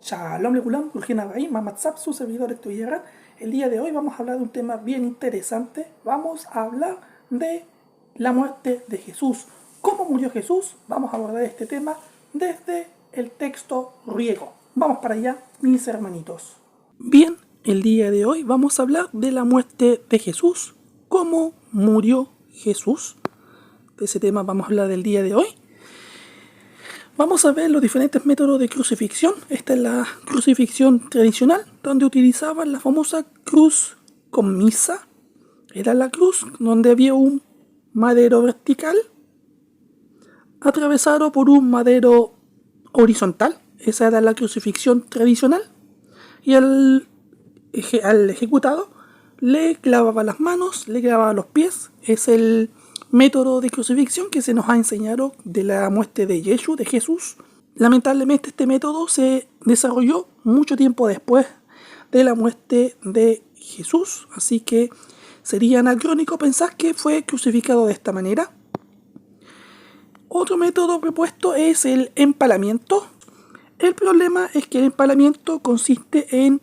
Shalom Lekulam, Kulgen Abraham, Mamatzap, su servidor Estudiarán. El día de hoy vamos a hablar de un tema bien interesante. Vamos a hablar de la muerte de Jesús. ¿Cómo murió Jesús? Vamos a abordar este tema desde el texto griego. Vamos para allá, mis hermanitos. Bien, el día de hoy vamos a hablar de la muerte de Jesús. ¿Cómo murió Jesús? De ese tema vamos a hablar del día de hoy. Vamos a ver los diferentes métodos de crucifixión. Esta es la crucifixión tradicional, donde utilizaban la famosa cruz commisa. Era la cruz donde había un madero vertical atravesado por un madero horizontal. Esa era la crucifixión tradicional. Y al ejecutado le clavaba las manos, le clavaba los pies. Es el método de crucifixión que se nos ha enseñado de la muerte de Yeshua, de Jesús. Lamentablemente este método se desarrolló mucho tiempo después de la muerte de Jesús, así que sería anacrónico pensar que fue crucificado de esta manera. Otro método propuesto es el empalamiento. El problema es que el empalamiento consiste en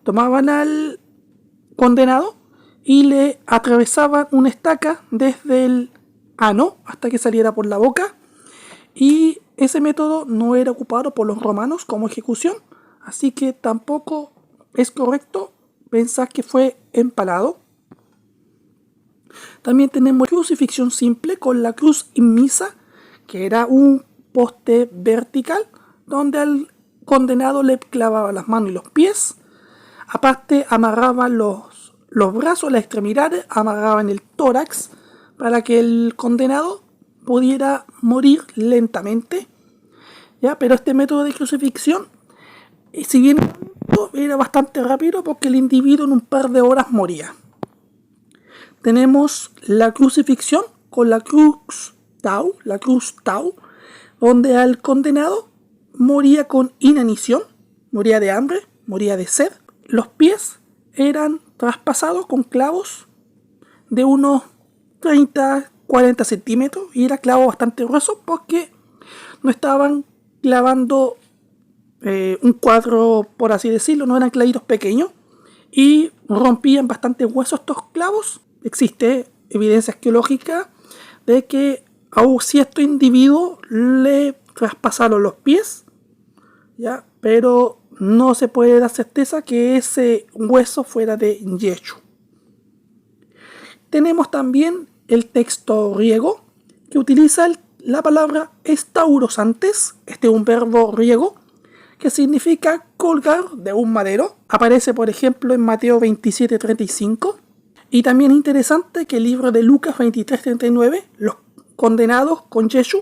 tomaban al condenado y le atravesaban una estaca desde el ano hasta que saliera por la boca, y ese método no era ocupado por los romanos como ejecución, así que tampoco es correcto pensar que fue empalado. También tenemos crucifixión simple con la cruz immisa, que era un poste vertical donde al condenado le clavaba las manos y los pies. Aparte amarraban los brazos, las extremidades, amarraban el tórax para que el condenado pudiera morir lentamente. ¿Ya? Pero este método de crucifixión, si bien era bastante rápido, porque el individuo en un par de horas moría. Tenemos la crucifixión con la cruz tau, donde al condenado moría con inanición, moría de hambre, moría de sed. Los pies eran traspasados con clavos de unos 30-40 centímetros, y era clavo bastante grueso porque no estaban clavando un cuadro, por así decirlo, no eran clavitos pequeños y rompían bastante huesos estos clavos. Existe evidencia arqueológica de que a un cierto individuo le traspasaron los pies, ¿ya? Pero no se puede dar certeza que ese hueso fuera de Yeshua. Tenemos también el texto griego que utiliza la palabra estaurosantes. Este es un verbo griego que significa colgar de un madero. Aparece, por ejemplo, en Mateo 27:35. Y también es interesante que el libro de Lucas 23:39, los condenados con Yeshua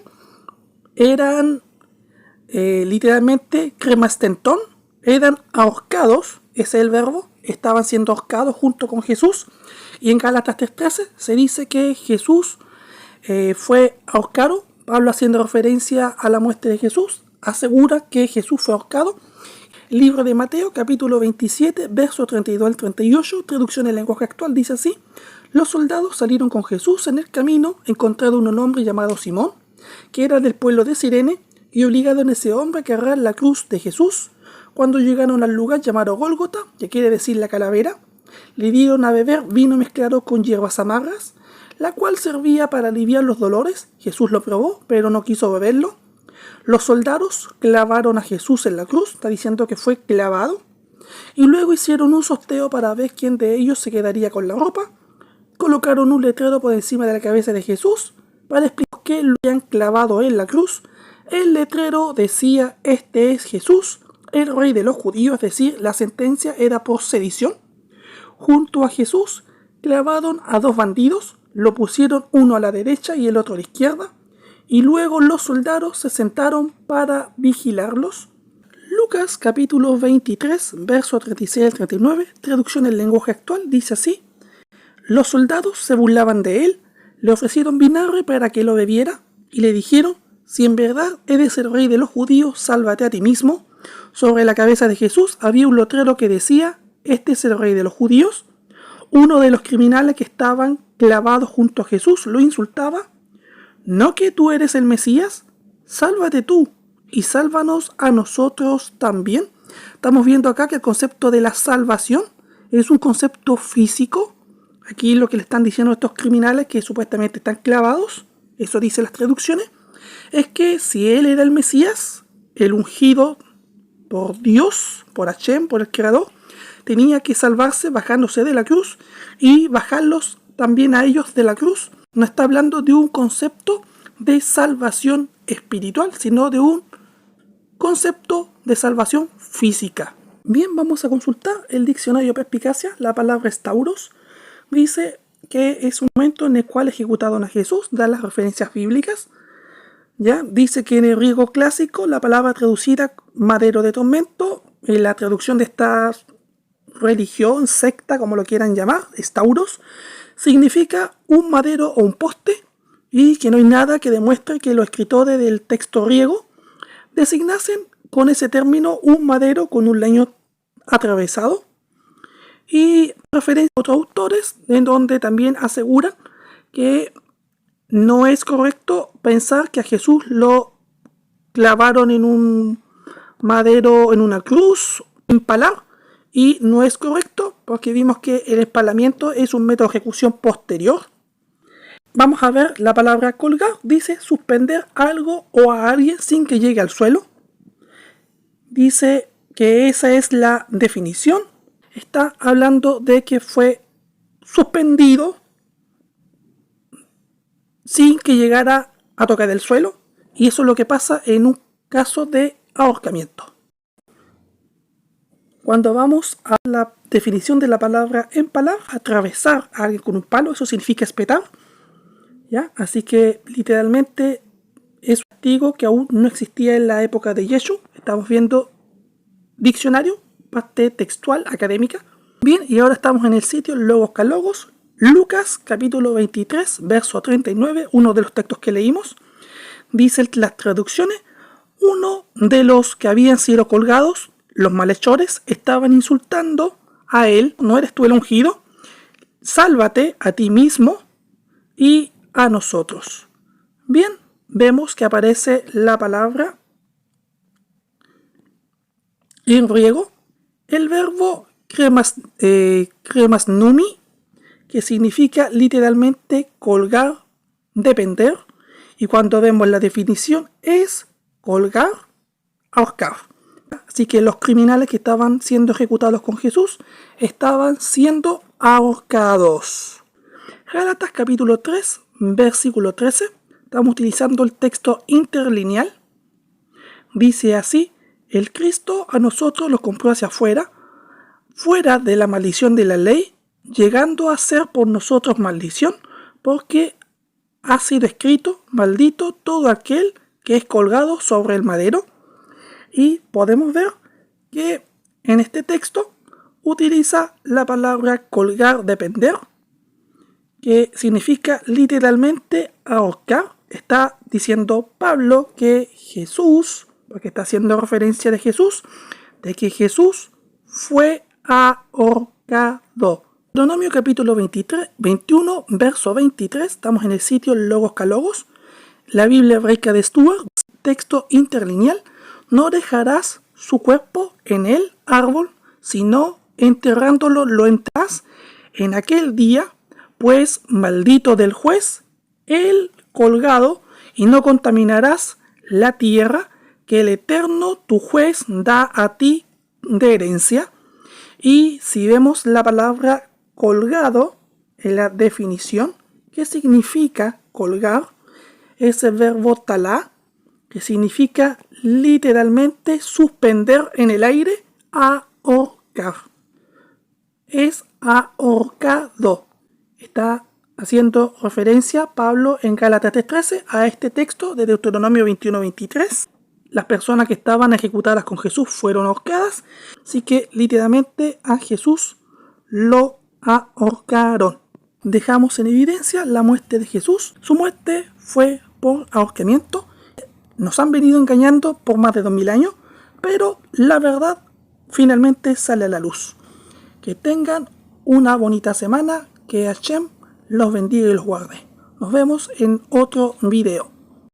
eran literalmente cremastentón, eran ahorcados, ese es el verbo, estaban siendo ahorcados junto con Jesús. Y en Gálatas 3:13 se dice que Jesús fue ahorcado. Pablo, haciendo referencia a la muerte de Jesús, asegura que Jesús fue ahorcado. Libro de Mateo, capítulo 27, verso 32 al 38, traducción en lenguaje actual, dice así: los soldados salieron con Jesús. En el camino encontraron un hombre llamado Simón, que era del pueblo de Cirene, y obligaron a ese hombre a cargar la cruz de Jesús. Cuando llegaron al lugar llamado Gólgota, que quiere decir la calavera, le dieron a beber vino mezclado con hierbas amargas, la cual servía para aliviar los dolores. Jesús lo probó, pero no quiso beberlo. Los soldados clavaron a Jesús en la cruz, está diciendo que fue clavado, y luego hicieron un sorteo para ver quién de ellos se quedaría con la ropa. Colocaron un letrero por encima de la cabeza de Jesús para explicar que lo habían clavado en la cruz. El letrero decía: este es Jesús, el rey de los judíos, es decir, la sentencia era por sedición. Junto a Jesús clavaron a dos bandidos, lo pusieron uno a la derecha y el otro a la izquierda, y luego los soldados se sentaron para vigilarlos. Lucas capítulo 23, verso 36 al 39, traducción en lenguaje actual, dice así: los soldados se burlaban de él, le ofrecieron vinagre para que lo bebiera, y le dijeron: si en verdad eres el rey de los judíos, sálvate a ti mismo. Sobre la cabeza de Jesús había un letrero que decía: este es el rey de los judíos. Uno de los criminales que estaban clavados junto a Jesús lo insultaba: ¿no que tú eres el Mesías? Sálvate tú y sálvanos a nosotros también. Estamos viendo acá que el concepto de la salvación es un concepto físico. Aquí lo que le están diciendo a estos criminales que supuestamente están clavados, eso dicen las traducciones, es que si él era el Mesías, el ungido por Dios, por Hashem, por el Creador, tenía que salvarse bajándose de la cruz y bajarlos también a ellos de la cruz. No está hablando de un concepto de salvación espiritual, sino de un concepto de salvación física. Bien, vamos a consultar el diccionario Perspicacia. La palabra estauros dice que es un momento en el cual ejecutaron a Jesús, da las referencias bíblicas. ¿Ya? Dice que en el griego clásico la palabra traducida madero de tormento, en la traducción de esta religión, secta, como lo quieran llamar, estauros, significa un madero o un poste, y que no hay nada que demuestre que los escritores del texto griego designasen con ese término un madero con un leño atravesado. Y referencia a otros autores en donde también aseguran que no es correcto pensar que a Jesús lo clavaron en un madero, en una cruz, empalar, y no es correcto porque vimos que el empalamiento es un método de ejecución posterior. Vamos a ver la palabra colgar, dice suspender algo o a alguien sin que llegue al suelo. Dice que esa es la definición. Está hablando de que fue suspendido sin que llegara a tocar el suelo, y eso es lo que pasa en un caso de ahorcamiento. Cuando vamos a la definición de la palabra empalar, atravesar a alguien con un palo, eso significa espetar, ¿ya? Así que literalmente es un castigo que aún no existía en la época de Yeshua. Estamos viendo diccionario, parte textual, académica. Bien, y ahora estamos en el sitio Logos que Logos, Lucas capítulo 23, verso 39, uno de los textos que leímos. Dice las traducciones: uno de los que habían sido colgados, los malhechores, estaban insultando a él: ¿no eres tú el ungido? Sálvate a ti mismo y a nosotros. Bien, vemos que aparece la palabra en griego, el verbo kremasnumi, que significa literalmente colgar, depender, y cuando vemos la definición es colgar, ahorcar. Así que los criminales que estaban siendo ejecutados con Jesús estaban siendo ahorcados. Gálatas capítulo 3, versículo 13, estamos utilizando el texto interlineal. Dice así: el Cristo a nosotros lo compró hacia afuera, fuera de la maldición de la ley, llegando a ser por nosotros maldición, porque ha sido escrito: maldito todo aquel que es colgado sobre el madero. Y podemos ver que en este texto utiliza la palabra colgar, depender, que significa literalmente ahorcar. Está diciendo Pablo que Jesús, porque está haciendo referencia de Jesús, de que Jesús fue ahorcado. Deuteronomio capítulo 21, verso 23, estamos en el sitio Logos que Logos, la Biblia hebraica de Stuart, texto interlineal: no dejarás su cuerpo en el árbol, sino enterrándolo lo enterrarás en aquel día, pues maldito del juez el colgado, y no contaminarás la tierra que el Eterno tu juez da a ti de herencia. Y si vemos la palabra colgado en la definición, ¿qué significa colgar? Es el verbo talá, que significa literalmente suspender en el aire, ahorcar. Es ahorcado. Está haciendo referencia Pablo en Gálatas 3:13 a este texto de Deuteronomio 21:23. Las personas que estaban ejecutadas con Jesús fueron ahorcadas, así que literalmente a Jesús lo ahorcaron. Dejamos en evidencia la muerte de Jesús. Su muerte fue por ahorcamiento. Nos han venido engañando por más de 2000 años, pero la verdad finalmente sale a la luz. Que tengan una bonita semana, que Hashem los bendiga y los guarde. Nos vemos en otro video.